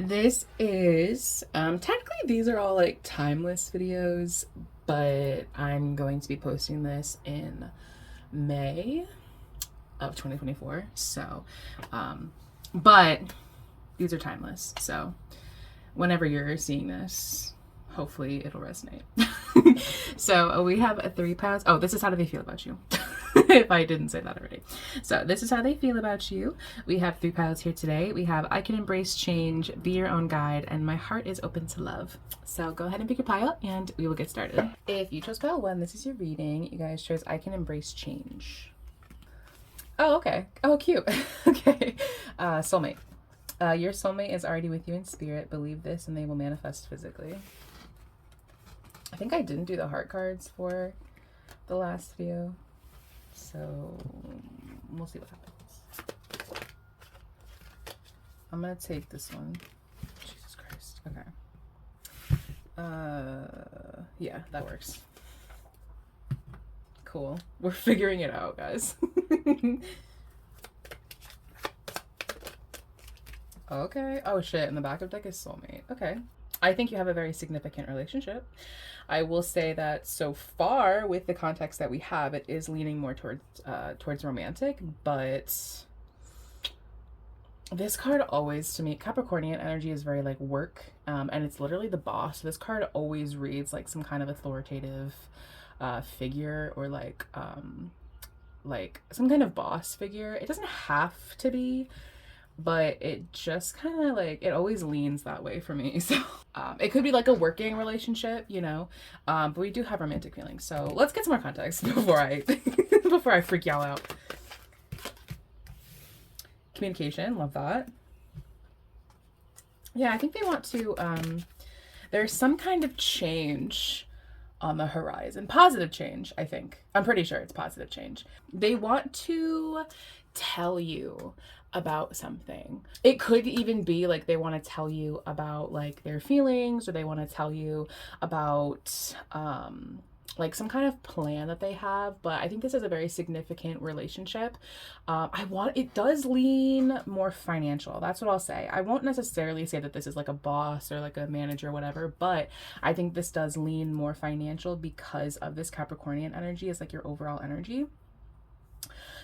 This is, technically these are all like timeless videos, but I'm going to be posting this in May of 2024. So, but these are timeless. So whenever you're seeing this, hopefully it'll resonate. So we have a 3 pounds. Oh, this is how do they feel about you? If I didn't say that already. So this is how they feel about you. We have 3 piles here today. We have I can embrace change, be your own guide, and my heart is open to love. So go ahead and pick your pile and we will get started. If you chose pile 1, this is your reading. You guys chose I can embrace change. Oh, okay. Oh, cute. Okay. Soulmate. Your soulmate is already with you in spirit. Believe this and they will manifest physically. I think I didn't do the heart cards for the last video. So we'll see what happens. I'm gonna take this one. Jesus Christ. Okay. Yeah, that works. Cool. We're figuring it out, guys. Okay. Oh shit. And the backup deck is soulmate. Okay. I think you have a very significant relationship. I will say that so far, with the context that we have, it is leaning more towards romantic, but this card always, to me, Capricornian energy is very like work, and it's literally the boss. So this card always reads like some kind of authoritative figure, or like some kind of boss figure. It doesn't have to be, but it just kind of like, it always leans that way for me. So it could be like a working relationship, you know, but we do have romantic feelings. So let's get some more context before I before I freak y'all out. Communication, love that. Yeah, I think they want to there's some kind of change on the horizon. Positive change, I think. I'm pretty sure it's positive change. They want to tell you about something. It could even be like they want to tell you about like their feelings, or they want to tell you about like some kind of plan that they have. But I think this is a very significant relationship. It does lean more financial. That's what I'll say. I won't necessarily say that this is like a boss or like a manager or whatever, but I think this does lean more financial because of this Capricornian energy is like your overall energy.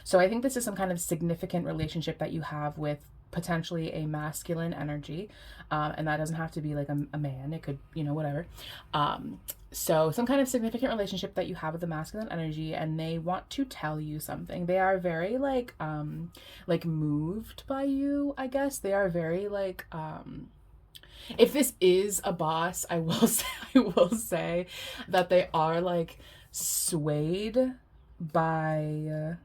So I think this is some kind of significant relationship that you have with potentially a masculine energy. And that doesn't have to be like a man. It could, you know, whatever. So some kind of significant relationship that you have with the masculine energy, and they want to tell you something. They are very like moved by you, I guess. They are very like, if this is a boss, I will say that they are like swayed by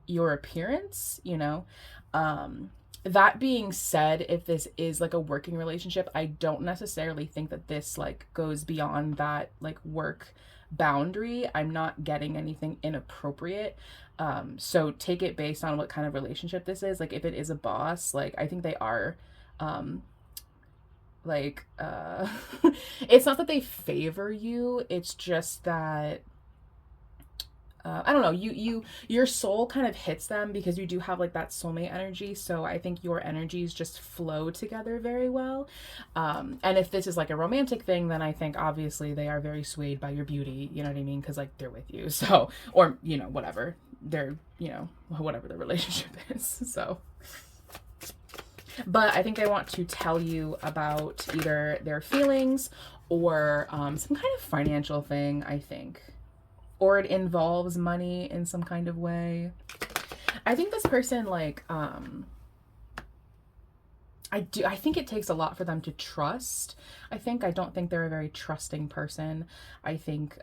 your appearance, you know. That being said, if this is like a working relationship, I don't necessarily think that this like goes beyond that like work boundary. I'm not getting anything inappropriate. So take it based on what kind of relationship this is. Like if it is a boss, like I think they are it's not that they favor you, it's just that I don't know, your soul kind of hits them because you do have like that soulmate energy. So I think your energies just flow together very well. And if this is like a romantic thing, then I think obviously they are very swayed by your beauty, you know what I mean? Because like they're with you. So, or, you know, whatever, they're, you know, whatever the relationship is. So, but I think they want to tell you about either their feelings or some kind of financial thing, I think. Or it involves money in some kind of way. I think this person like I think it takes a lot for them to trust. I don't think they're a very trusting person. I think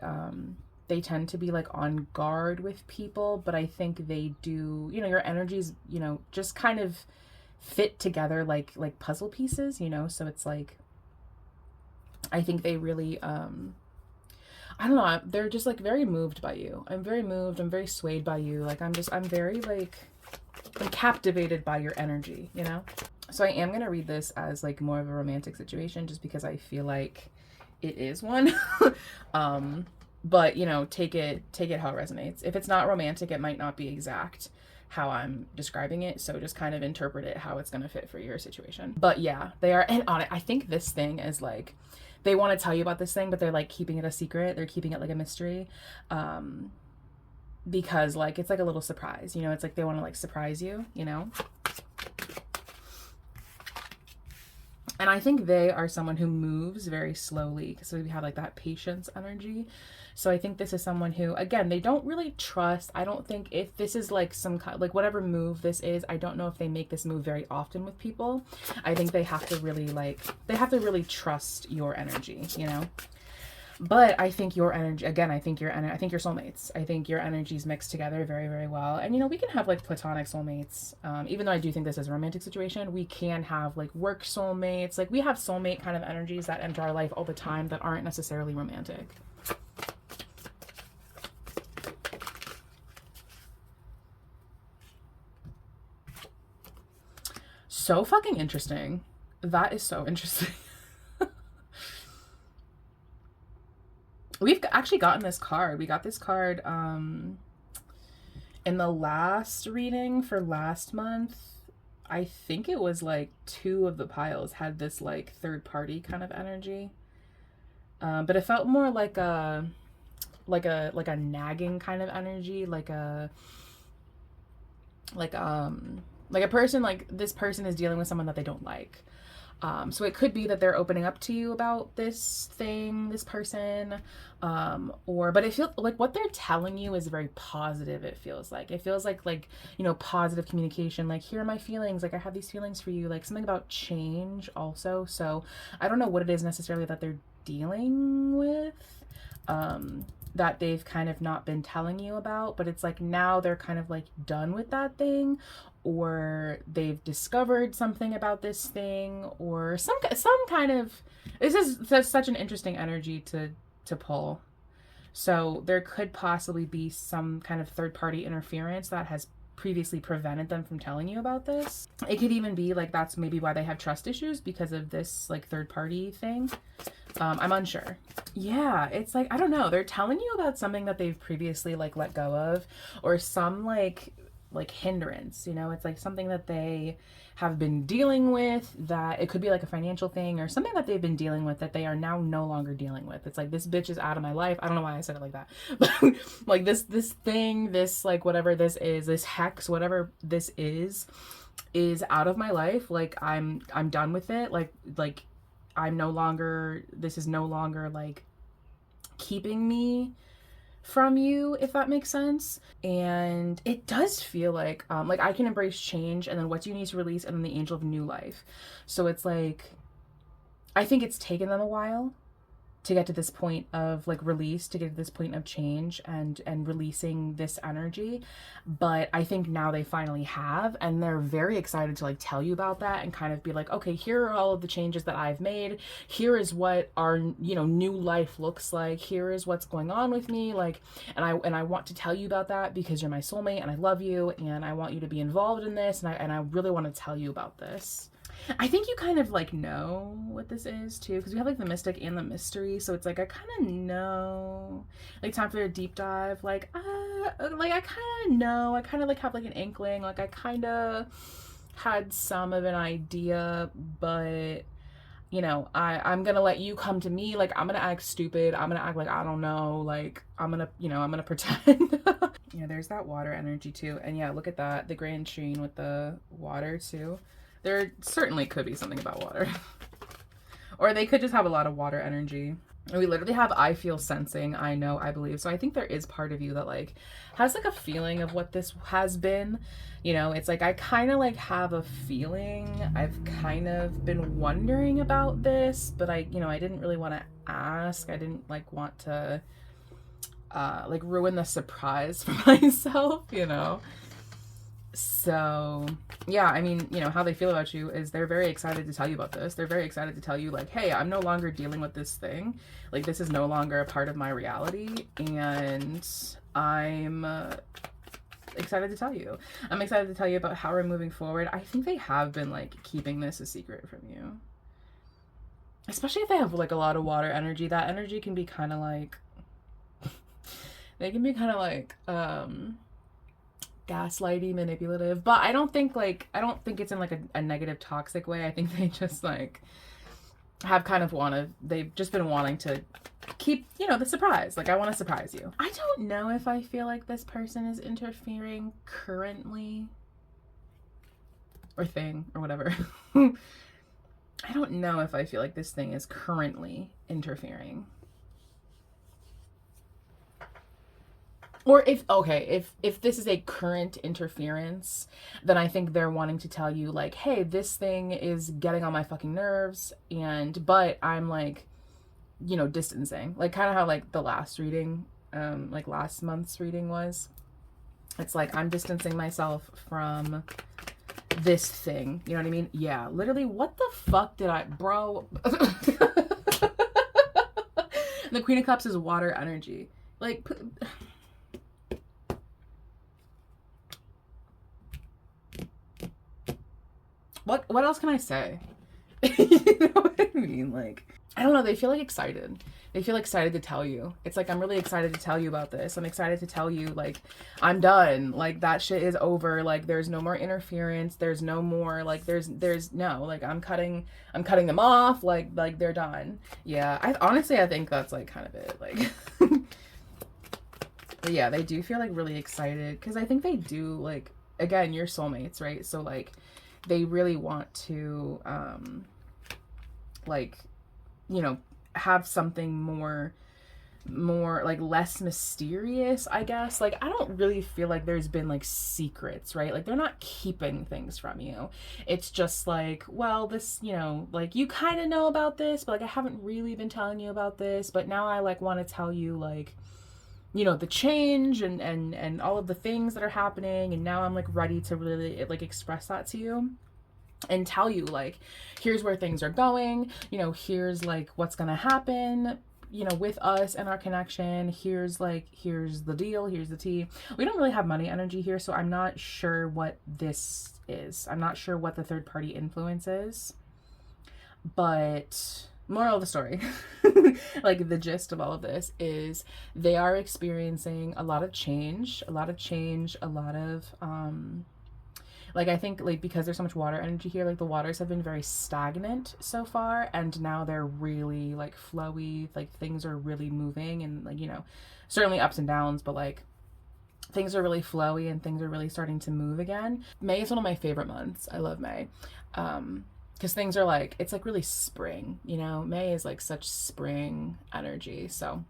they tend to be like on guard with people, but I think they do, you know, your energies, you know, just kind of fit together like puzzle pieces, you know. So it's like I think they really I don't know, they're just like very moved by you. I'm very moved, I'm very swayed by you. Like I'm very like, I'm captivated by your energy, you know? So I am going to read this as like more of a romantic situation just because I feel like it is one. But you know, take it how it resonates. If it's not romantic, it might not be exact. how I'm describing it, so just kind of interpret it how it's going to fit for your situation. But yeah, they are, and on it, I think this thing is like, they want to tell you about this thing, but they're like keeping it a secret. They're keeping it like a mystery. Because like it's like a little surprise, you know, it's like they want to like surprise you, you know. And I think they are someone who moves very slowly, because we have like that patience energy. So I think this is someone who, again, they don't really trust. I don't think if this is like some kind, like whatever move this is, I don't know if they make this move very often with people. I think they have to really like, they have to really trust your energy, you know. But I think your energy, again, I think your soulmates. I think your energies mix together very, very well. And, you know, we can have like platonic soulmates. Even though I do think this is a romantic situation, we can have like work soulmates. Like we have soulmate kind of energies that enter our life all the time that aren't necessarily romantic. So fucking interesting. That is so interesting. We've actually gotten this card. We got this card in the last reading for last month. I think it was like 2 of the piles had this like third party kind of energy. But it felt more like a nagging kind of energy, like a person, like this person is dealing with someone that they don't like. So it could be that they're opening up to you about this thing, this person, but it feels like what they're telling you is very positive. It feels like, you know, positive communication, like, here are my feelings. Like, I have these feelings for you, like something about change also. So I don't know what it is necessarily that they're dealing with, that they've kind of not been telling you about, but it's like now they're kind of like done with that thing, or they've discovered something about this thing, or some kind of, this is such an interesting energy to pull. So there could possibly be some kind of third party interference that has previously prevented them from telling you about this. It could even be like that's maybe why they have trust issues, because of this like third party thing. I'm unsure. Yeah, it's like, I don't know, they're telling you about something that they've previously like let go of, or some like hindrance, you know. It's like something that they have been dealing with, that it could be like a financial thing or something that they've been dealing with that they are now no longer dealing with. It's like, this bitch is out of my life. I don't know why I said it like that, but like this thing, this like whatever this is, this hex, whatever this is out of my life. Like I'm done with it. Like I'm no longer, this is no longer like keeping me from you, if that makes sense. And it does feel like I can embrace change, and then what do you need to release, and then the angel of new life. So it's like, I think it's taken them a while to get to this point of like release, to get to this point of change and releasing this energy. But I think now they finally have, and they're very excited to like tell you about that and kind of be like, okay, here are all of the changes that I've made. Here is what our, you know, new life looks like. Here is what's going on with me. Like, and I want to tell you about that because you're my soulmate and I love you and I want you to be involved in this. And I really want to tell you about this. I think you kind of like know what this is too, because we have like the mystic and the mystery. So it's like, I kind of know, like, time for a deep dive. Like I kind of know, I kind of like have like an inkling. Like I kind of had some of an idea, but you know, I'm gonna let you come to me. Like, I'm gonna act stupid. I'm gonna act like I don't know. Like, I'm gonna pretend. Yeah, there's that water energy too. And yeah, look at that. The grand sheen with the water too. There certainly could be something about water. Or they could just have a lot of water energy. And we literally have I feel, sensing, I know, I believe. So I think there is part of you that like has like a feeling of what this has been. You know, it's like, I kind of like have a feeling. I've kind of been wondering about this, but I didn't really want to ask. I didn't like want to like ruin the surprise for myself, you know? So yeah, I mean, you know, how they feel about you is they're very excited to tell you about this. They're very excited to tell you like, hey, I'm no longer dealing with this thing. Like, this is no longer a part of my reality, and I'm excited to tell you. I'm excited to tell you about how we're moving forward. I think they have been like keeping this a secret from you, especially if they have like a lot of water energy. That energy can be kind of like they can be kind of like gaslighty, manipulative, but I don't think it's in like a negative, toxic way. I think they just like have kind of they've just been wanting to keep, the surprise. Like, I want to surprise you. I don't know if I feel like this person is interfering currently, or thing, or whatever. I don't know if I feel like this thing is currently interfering. Or if this is a current interference, then I think they're wanting to tell you like, hey, this thing is getting on my fucking nerves, but I'm like, distancing. Like kind of how like the last reading, like last month's reading was. It's like, I'm distancing myself from this thing. You know what I mean? Yeah, literally, what the fuck did bro? The Queen of Cups is water energy. Like, what else can I say? You know what I mean? Like, I don't know, they feel like excited. They feel excited to tell you. It's like, I'm really excited to tell you about this. I'm excited to tell you, like, I'm done. Like, that shit is over. Like, there's no more interference. There's no more, like, there's no, like, I'm cutting them off. Like they're done. Yeah, I think that's, like, kind of it. Like, but yeah, they do feel, like, really excited. Because I think they do, like, again, you're soulmates, right? So, like, they really want to, like, have something more like less mysterious, I guess. Like, I don't really feel like there's been like secrets, right? Like, they're not keeping things from you. It's just like, well, this, like, you kind of know about this, but like, I haven't really been telling you about this, but now I like want to tell you, like, the change and all of the things that are happening, and now I'm like ready to really like express that to you and tell you, like, here's where things are going, here's like what's gonna happen, with us and our connection. Here's the deal, here's the tea. We don't really have money energy here, so I'm not sure what this is. I'm not sure what the third party influence is, but moral of the story, like, the gist of all of this is they are experiencing a lot of change, a lot of like, I think, like, because there's so much water energy here, like, the waters have been very stagnant so far, and now they're really, like, flowy, like, things are really moving, and, like, certainly ups and downs, but, like, things are really flowy, and things are really starting to move again. May is one of my favorite months. I love May. Because things are, like, it's, like, really spring, May is, like, such spring energy, so...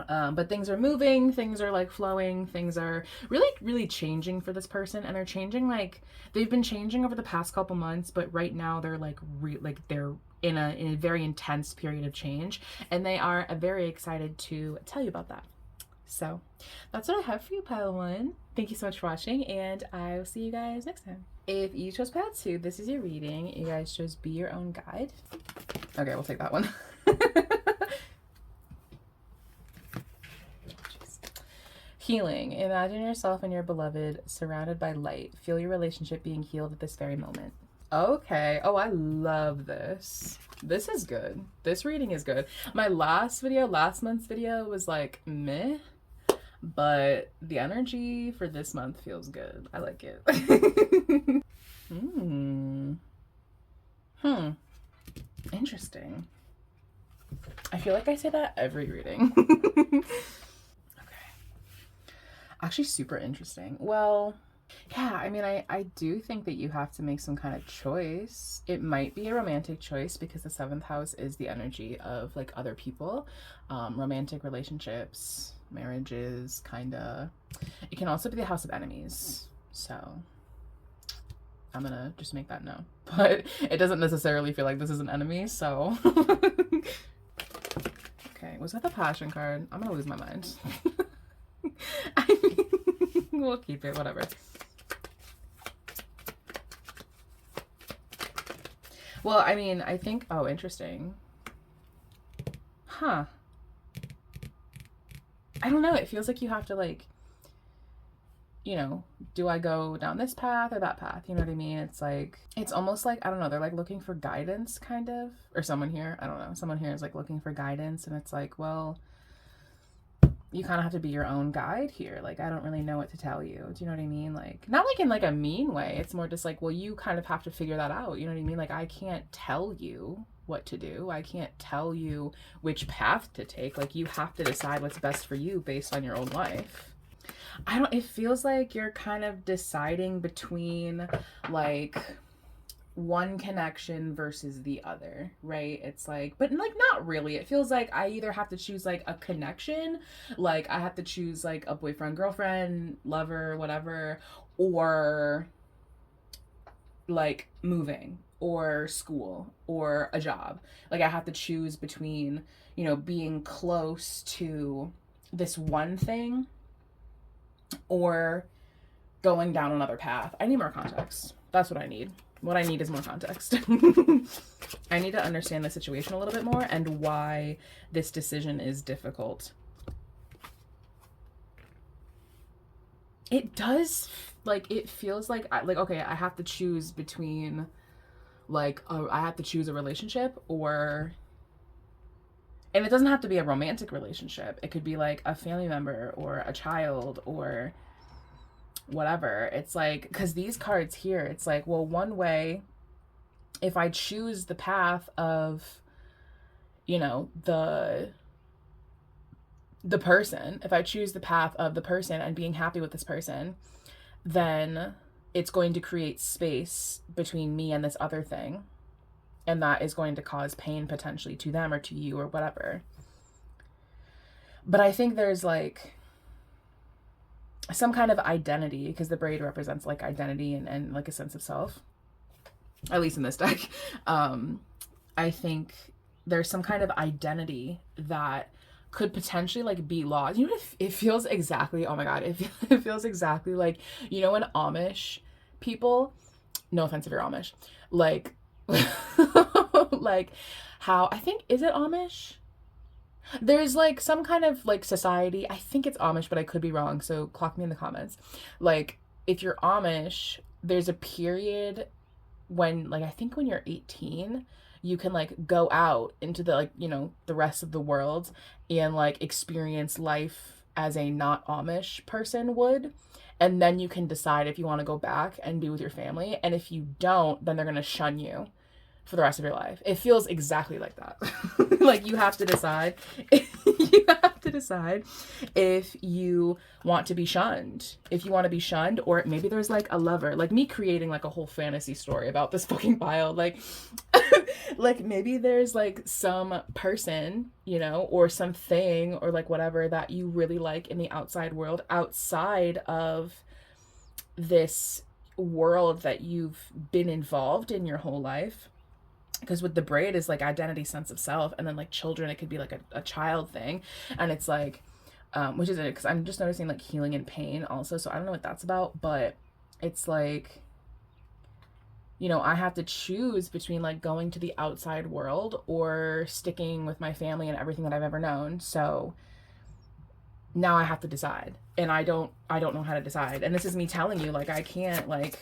but things are moving, things are like flowing, things are really, really changing for this person, and they're changing, like, they've been changing over the past couple months, but right now they're like, they're in a very intense period of change, and they are very excited to tell you about that. So that's what I have for you, Pile 1. Thank you so much for watching, and I will see you guys next time. If you chose Pile 2, this is your reading. You guys chose Be Your Own Guide. Okay, we'll take that one. Healing. Imagine yourself and your beloved surrounded by light. Feel your relationship being healed at this very moment. Okay. Oh, I love this. This is good. This reading is good. My last month's video was like meh, but the energy for this month feels good. I like it. Interesting. I feel like I say that every reading. Actually, super interesting. Well, yeah, I mean, I do think that you have to make some kind of choice. It might be a romantic choice because the 7th house is the energy of, like, other people, romantic relationships, marriages, kind of. It can also be the house of enemies. So I'm gonna just make that known. But it doesn't necessarily feel like this is an enemy, so. Okay, was that the passion card? I'm gonna lose my mind. I mean, we'll keep it, whatever. Well, I mean, I think, oh, interesting. Huh. I don't know. It feels like you have to, like, do I go down this path or that path? You know what I mean? It's like, it's almost like, I don't know, they're like looking for guidance, kind of. Or someone here, I don't know. Someone here is like looking for guidance, and it's like, well, you kind of have to be your own guide here. Like, I don't really know what to tell you. Do you know what I mean? Like, not like in like a mean way. It's more just like, well, you kind of have to figure that out. You know what I mean? Like, I can't tell you what to do. I can't tell you which path to take. Like, you have to decide what's best for you based on your own life. It feels like you're kind of deciding between like one connection versus the other, right? It's like, but like not really. It feels like I either have to choose like a connection, like I have to choose like a boyfriend, girlfriend, lover, whatever, or like moving or school or a job. Like I have to choose between, you know, being close to this one thing or going down another path. I need more context. That's what I need. What I need is more context. I need to understand the situation a little bit more and why this decision is difficult. It does, like, it feels like, okay, I have to choose between, like, I have to choose a relationship or, and it doesn't have to be a romantic relationship. It could be, like, a family member or a child or whatever. It's like, because these cards here, it's like, well, one way, if I choose the path of, you know, the person, if I choose the path of the person and being happy with this person, then it's going to create space between me and this other thing, and that is going to cause pain potentially to them or to you or whatever. But I think there's like some kind of identity, because the braid represents like identity and like a sense of self, at least in this deck. I think there's some kind of identity that could potentially like be lost. You know what it feels exactly, oh my god, it feels exactly like, you know, when Amish people, no offense if you're Amish, like like how, I think, is it Amish? There's like some kind of like society, I think it's Amish, but I could be wrong, so clock me in the comments. Like if you're Amish, there's a period when, like, I think when you're 18, you can like go out into the, like, you know, the rest of the world and like experience life as a not Amish person would. And then you can decide if you want to go back and be with your family. And if you don't, then they're going to shun you for the rest of your life. It feels exactly like that. Like you have to decide. You have to decide if you want to be shunned. If you want to be shunned, or maybe there's like a lover. Like me creating like a whole fantasy story about this fucking pile. Like, like maybe there's like some person, you know, or something, or like whatever that you really like in the outside world, outside of this world that you've been involved in your whole life. Because with the braid is like identity, sense of self, and then like children, it could be like a child thing. And it's like, which is it, because I'm just noticing like healing and pain also, so I don't know what that's about. But it's like, you know, I have to choose between like going to the outside world or sticking with my family and everything that I've ever known. So now I have to decide, and I don't know how to decide. And this is me telling you, like, I can't, like,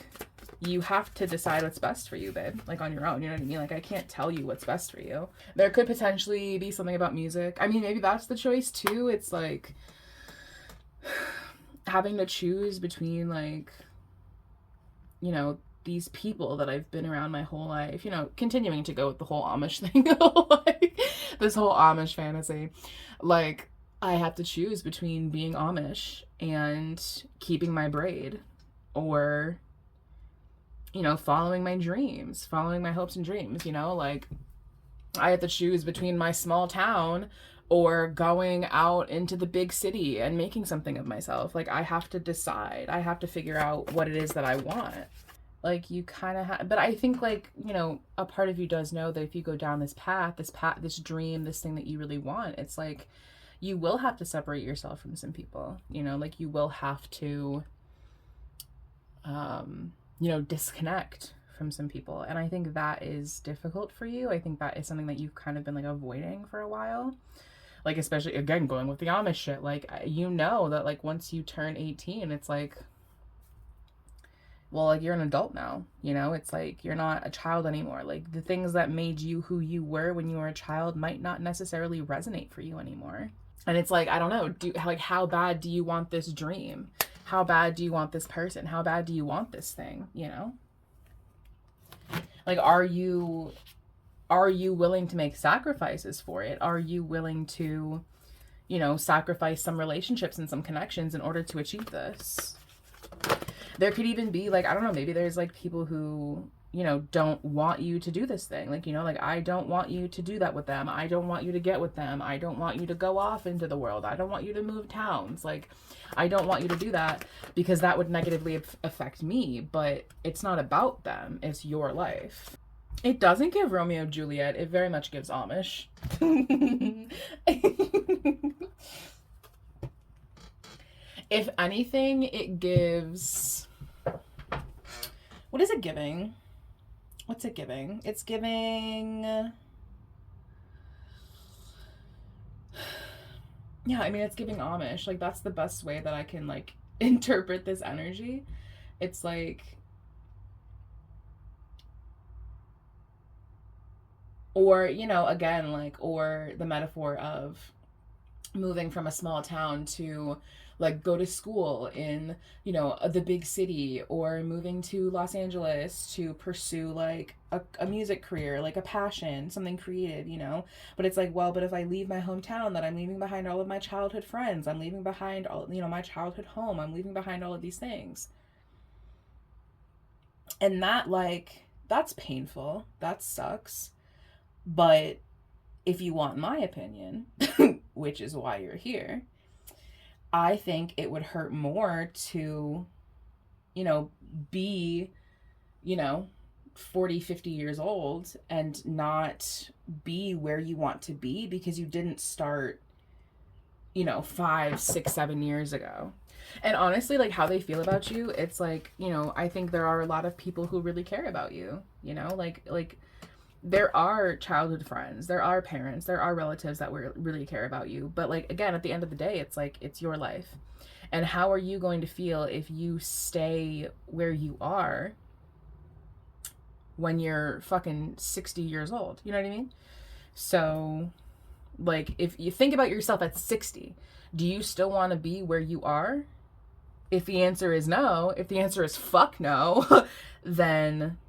you have to decide what's best for you, babe, like on your own. You know what I mean? Like I can't tell you what's best for you. There could potentially be something about music. I mean, maybe that's the choice too. It's like having to choose between, like, you know, these people that I've been around my whole life, you know, continuing to go with the whole Amish thing, like this whole Amish fantasy. Like I have to choose between being Amish and keeping my braid, or, you know, following my dreams, following my hopes and dreams, you know, like I have to choose between my small town or going out into the big city and making something of myself. Like I have to decide. I have to figure out what it is that I want. Like you kind of have, but I think, like, you know, a part of you does know that if you go down this path, this dream, this thing that you really want, it's like you will have to separate yourself from some people, you know, like you will have to, you know, disconnect from some people. And I think that is difficult for you. I think that is something that you've kind of been like avoiding for a while. Like, especially, again, going with the Amish shit, like, you know that like once you turn 18, it's like, well, like you're an adult now, you know, it's like you're not a child anymore. Like the things that made you who you were when you were a child might not necessarily resonate for you anymore. And it's like, I don't know, how bad do you want this dream? How bad do you want this person? How bad do you want this thing, you know? Like, are you willing to make sacrifices for it? Are you willing to, you know, sacrifice some relationships and some connections in order to achieve this? There could even be, like, I don't know, maybe there's like people who, you know, don't want you to do this thing. Like, you know, like, I don't want you to do that with them. I don't want you to get with them. I don't want you to go off into the world. I don't want you to move towns. Like, I don't want you to do that because that would negatively affect me. But it's not about them. It's your life. It doesn't give Romeo and Juliet. It very much gives Amish. If anything, it gives... What is it giving? What's it giving? It's giving... Yeah, I mean, it's giving Amish. Like, that's the best way that I can, like, interpret this energy. It's like... Or, you know, again, like, or the metaphor of moving from a small town to, like, go to school in, you know, the big city, or moving to Los Angeles to pursue, like, a music career, like a passion, something creative, you know? But it's like, well, but if I leave my hometown, then I'm leaving behind all of my childhood friends. I'm leaving behind all, you know, my childhood home. I'm leaving behind all of these things. And that, like, that's painful. That sucks. But if you want my opinion, which is why you're here, I think it would hurt more to, you know, be, you know, 40, 50 years old and not be where you want to be because you didn't start, you know, 5, 6, 7 years ago. And honestly, like, how they feel about you, it's like, you know, I think there are a lot of people who really care about you, you know, like there are childhood friends, there are parents, there are relatives that really care about you. But, like, again, at the end of the day, it's like, it's your life. And how are you going to feel if you stay where you are when you're fucking 60 years old? You know what I mean? So, like, if you think about yourself at 60, do you still want to be where you are? If the answer is no, if the answer is fuck no, then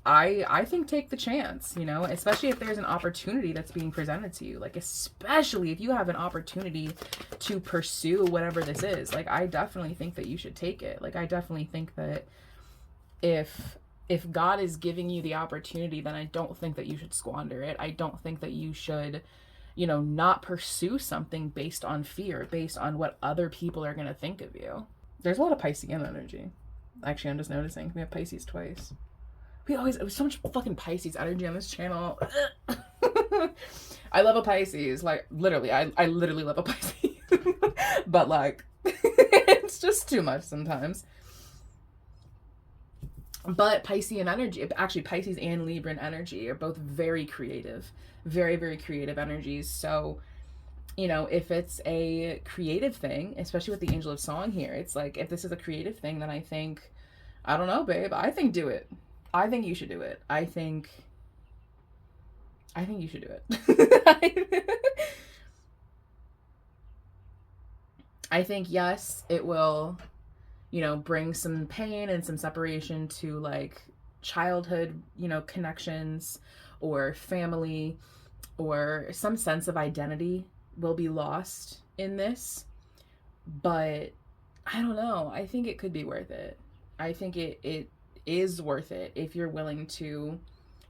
I think take the chance, you know, especially if there's an opportunity that's being presented to you. Like, especially if you have an opportunity to pursue whatever this is. Like, I definitely think that you should take it. Like, I definitely think that if God is giving you the opportunity, then I don't think that you should squander it. I don't think that you should, you know, not pursue something based on fear, based on what other people are going to think of you. There's a lot of Piscean energy. Actually, I'm just noticing. We have Pisces twice. It was so much fucking Pisces energy on this channel. I love a Pisces. Like, literally, I literally love a Pisces. But, like, it's just too much sometimes. But Piscean energy, actually Pisces and Libran energy, are both very creative. Very, very creative energies. So, you know, if it's a creative thing, especially with the Angel of Song here, it's like, if this is a creative thing, then I think, I don't know, babe, I think do it. I think you should do it. I think you should do it. I think, yes, it will, you know, bring some pain and some separation to, like, childhood, you know, connections or family, or some sense of identity will be lost in this. But I don't know. I think it could be worth it. I think it is worth it if you're willing to,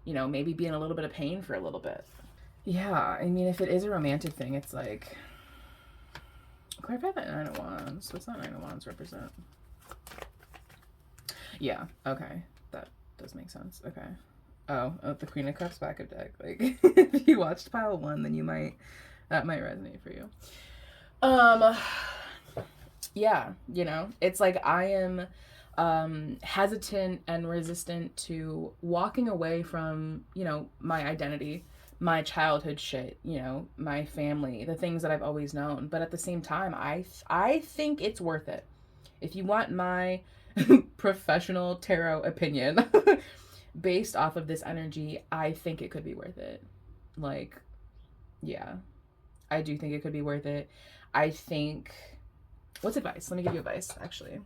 you know, maybe be in a little bit of pain for a little bit. Yeah, I mean, if it is a romantic thing, it's like, clarify that Nine of Wands. What's that Nine of Wands represent? Yeah, okay. That does make sense. Okay. Oh, the Queen of Cups back of deck. Like, if you watched pile 1, then that might resonate for you. Yeah, you know, it's like I am hesitant and resistant to walking away from, you know, my identity, my childhood shit, you know, my family, the things that I've always known. But at the same time, I think it's worth it. If you want my professional tarot opinion based off of this energy, I think it could be worth it. Like, yeah, I do think it could be worth it. I think, what's advice? Let me give you advice, actually.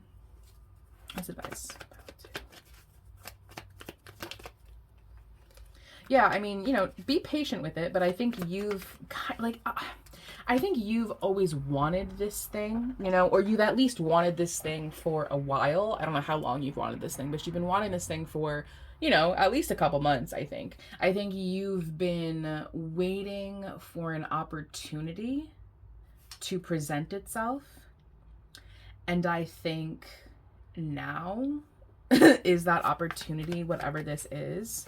What's advice? Yeah, I mean, you know, be patient with it, but I think I think you've always wanted this thing, you know, or you've at least wanted this thing for a while. I don't know how long you've wanted this thing, but you've been wanting this thing for, you know, at least a couple months, I think. I think you've been waiting for an opportunity to present itself. And I think now is that opportunity, whatever this is.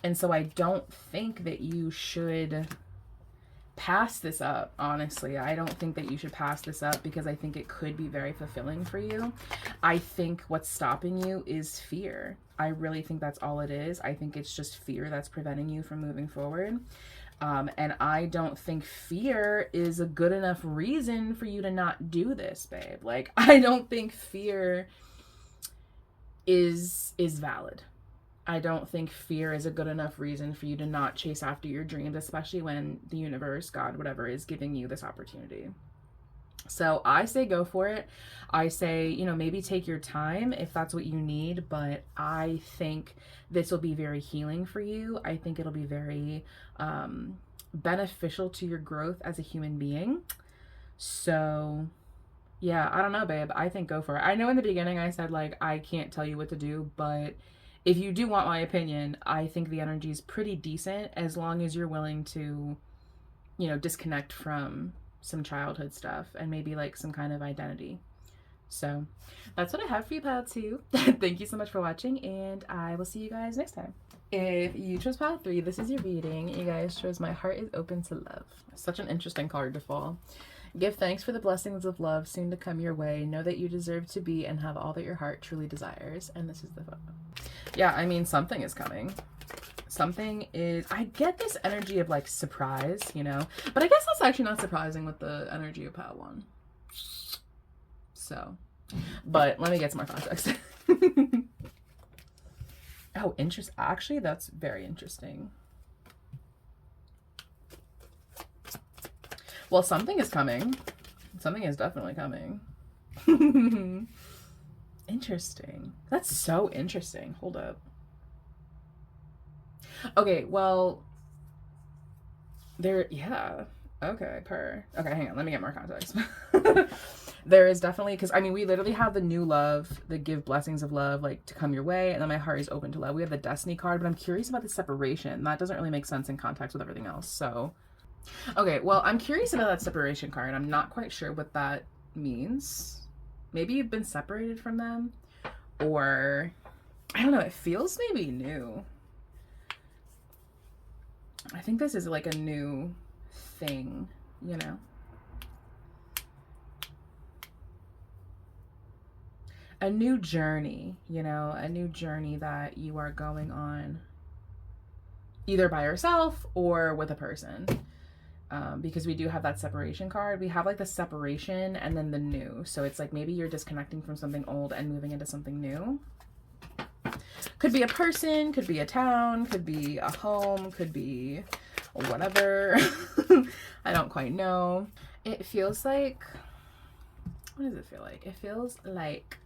And so I don't think that you should pass this up, honestly. I don't think that you should pass this up because I think it could be very fulfilling for you. I think what's stopping you is fear. I really think that's all it is. I think it's just fear that's preventing you from moving forward. And I don't think fear is a good enough reason for you to not do this, babe. Like, I don't think fear is valid. I don't think fear is a good enough reason for you to not chase after your dreams, especially when the universe, God, whatever, is giving you this opportunity. So I say go for it. I say, you know, maybe take your time if that's what you need, but I think this will be very healing for you. I think it'll be very beneficial to your growth as a human being. So yeah, I don't know, babe. I think go for it. I know in the beginning I said, like, I can't tell you what to do, but if you do want my opinion, I think the energy is pretty decent as long as you're willing to, you know, disconnect from some childhood stuff and maybe like some kind of identity. So that's what I have for you, pile 2. Thank you so much for watching, and I will see you guys next time. If you chose pile 3, this is your reading. You guys chose My Heart is Open to Love. Such an interesting card to fall. Give thanks for the blessings of love soon to come your way. Know that you deserve to be and have all that your heart truly desires. And this is the photo. Yeah, I mean, something is coming. Something is... I get this energy of, like, surprise, you know? But I guess that's actually not surprising with the energy of pile 1. So... But let me get some more context. Oh, interesting. Actually, that's very interesting. Well, something is coming. Something is definitely coming. Interesting. That's so interesting. Hold up. Okay, well, yeah. Okay, okay, hang on. Let me get more context. There is definitely, because I mean, we literally have the new love, the give blessings of love, like, to come your way, and then my heart is open to love. We have the destiny card, but I'm curious about the separation. That doesn't really make sense in context with everything else, so... Okay, well, I'm curious about that separation card. I'm not quite sure what that means. Maybe you've been separated from them, or I don't know, it feels maybe new. I think this is like a new thing, you know? A new journey, you know, a new journey that you are going on either by yourself or with a person. Because we do have that separation card. We have like the separation and then the new. So it's like maybe you're disconnecting from something old and moving into something new. Could be a person, could be a town, could be a home, could be whatever. I don't quite know. It feels like, what does it feel like? It feels like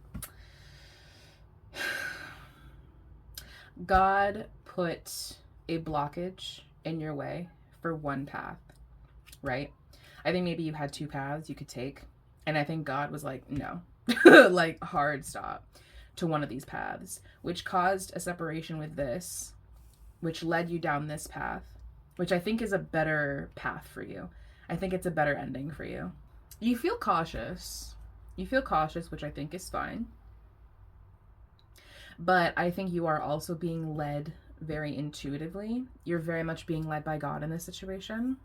God put a blockage in your way for one path. Right? I think maybe you had 2 paths you could take, and I think God was like, no, like hard stop to one of these paths, which caused a separation with this, which led you down this path, which I think is a better path for you. I think it's a better ending for you. You feel cautious. You feel cautious, which I think is fine. But I think you are also being led very intuitively. You're very much being led by God in this situation.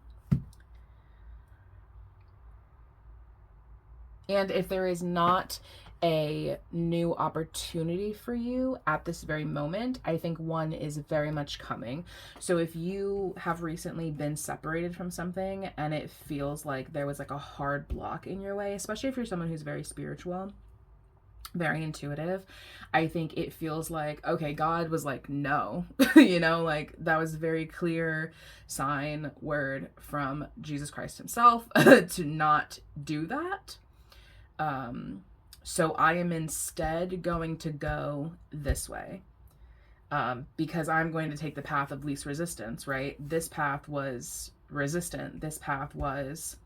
And if there is not a new opportunity for you at this very moment, I think one is very much coming. So if you have recently been separated from something and it feels like there was like a hard block in your way, especially if you're someone who's very spiritual, very intuitive. I think it feels like, okay, God was like, no, you know, like that was a very clear sign, word from Jesus Christ himself to not do that. So I am instead going to go this way, because I'm going to take the path of least resistance, right? This path was resistant. This path was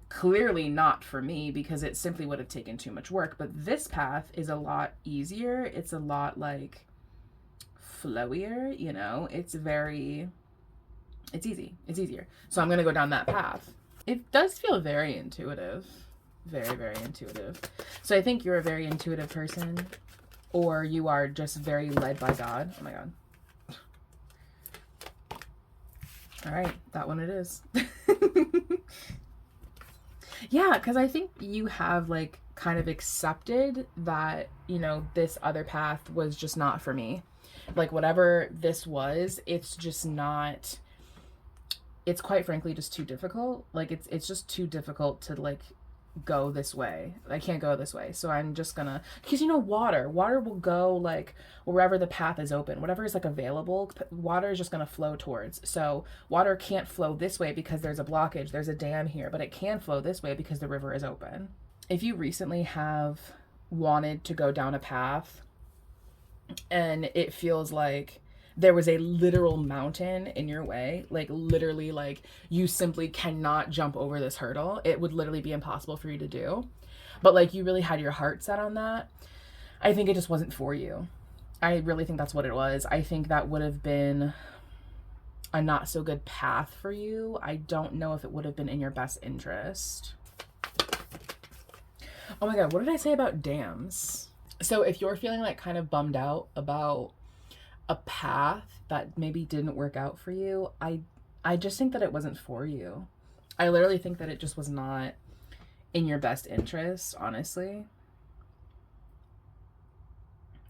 clearly not for me because it simply would have taken too much work. But this path is a lot easier. It's a lot like flowier, you know? It's easy. It's easier. So I'm going to go down that path. It does feel very intuitive. Very, very intuitive. So I think you're a very intuitive person, or you are just very led by God. Oh my God. All right, that one it is. Yeah, because I think you have like kind of accepted that, you know, this other path was just not for me. Like whatever this was, it's just not, it's quite frankly just too difficult. Like it's just too difficult to like go this way. I can't go this way. So I'm just gonna, because you know, water will go like wherever the path is open, whatever is like available, water is just gonna flow towards. So water can't flow this way because there's a blockage, there's a dam here, but it can flow this way because the river is open. If you recently have wanted to go down a path and it feels like there was a literal mountain in your way, like literally, like you simply cannot jump over this hurdle, it would literally be impossible for you to do, but like you really had your heart set on that, I think it just wasn't for you. I really think that's what it was. I think that would have been a not so good path for you. I don't know if it would have been in your best interest. Oh my God, what did I say about dams? So if you're feeling like kind of bummed out about a path that maybe didn't work out for you, I just think that it wasn't for you. I literally think that it just was not in your best interest, honestly.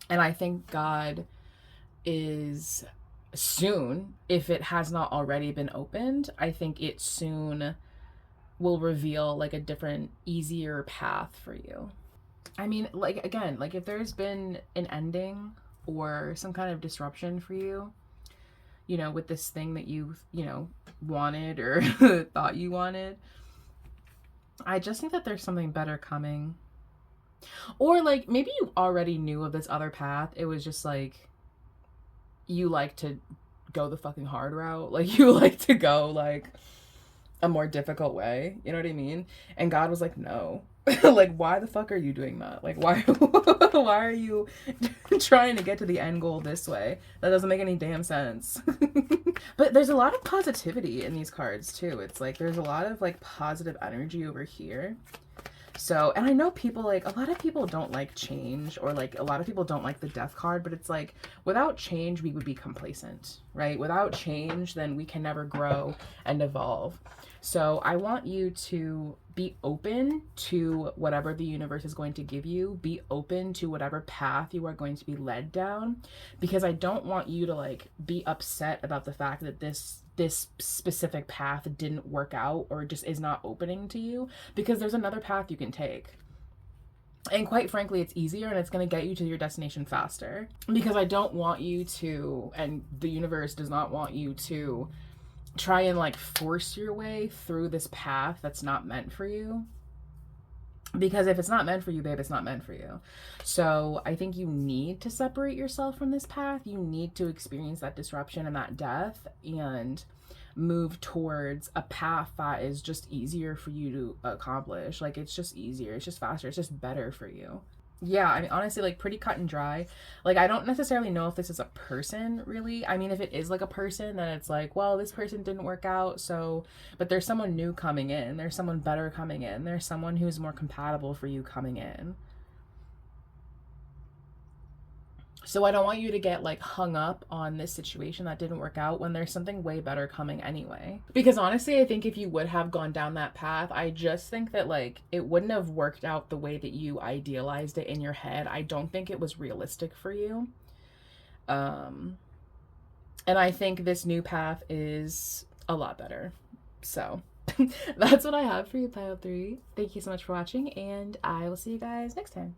And I think God is soon, if it has not already been opened, I think it soon will reveal like a different, easier path for you. I mean, like, again, like if there's been an ending or some kind of disruption for you, you know, with this thing that you know, wanted or thought you wanted, I just think that there's something better coming. Or like maybe you already knew of this other path. It was just like you like to go the fucking hard route. Like you like to go like a more difficult way. You know what I mean? And God was like, no. Like, why the fuck are you doing that? Like, why are you trying to get to the end goal this way? That doesn't make any damn sense. But there's a lot of positivity in these cards too. It's like there's a lot of like positive energy over here. So, and I know people, like, a lot of people don't like change, or like a lot of people don't like the death card, but it's like without change we would be complacent, right? Without change then we can never grow and evolve. So I want you to be open to whatever the universe is going to give you. Be open to whatever path you are going to be led down, because I don't want you to like be upset about the fact that this specific path didn't work out or just is not opening to you, because there's another path you can take. And quite frankly, it's easier and it's going to get you to your destination faster, because I don't want you to, and the universe does not want you to try and like force your way through this path that's not meant for you. Because if it's not meant for you, babe, it's not meant for you. So I think you need to separate yourself from this path. You need to experience that disruption and that death and move towards a path that is just easier for you to accomplish. Like, it's just easier. It's just faster. It's just better for you. Yeah, I mean, honestly, like, pretty cut and dry. Like, I don't necessarily know if this is a person, really. I mean, if it is, like, a person, then it's like, well, this person didn't work out, so... But there's someone new coming in. There's someone better coming in. There's someone who's more compatible for you coming in. So I don't want you to get, like, hung up on this situation that didn't work out when there's something way better coming anyway. Because honestly, I think if you would have gone down that path, I just think that, like, it wouldn't have worked out the way that you idealized it in your head. I don't think it was realistic for you. And I think this new path is a lot better. So that's what I have for you, Pile 3. Thank you so much for watching, and I will see you guys next time.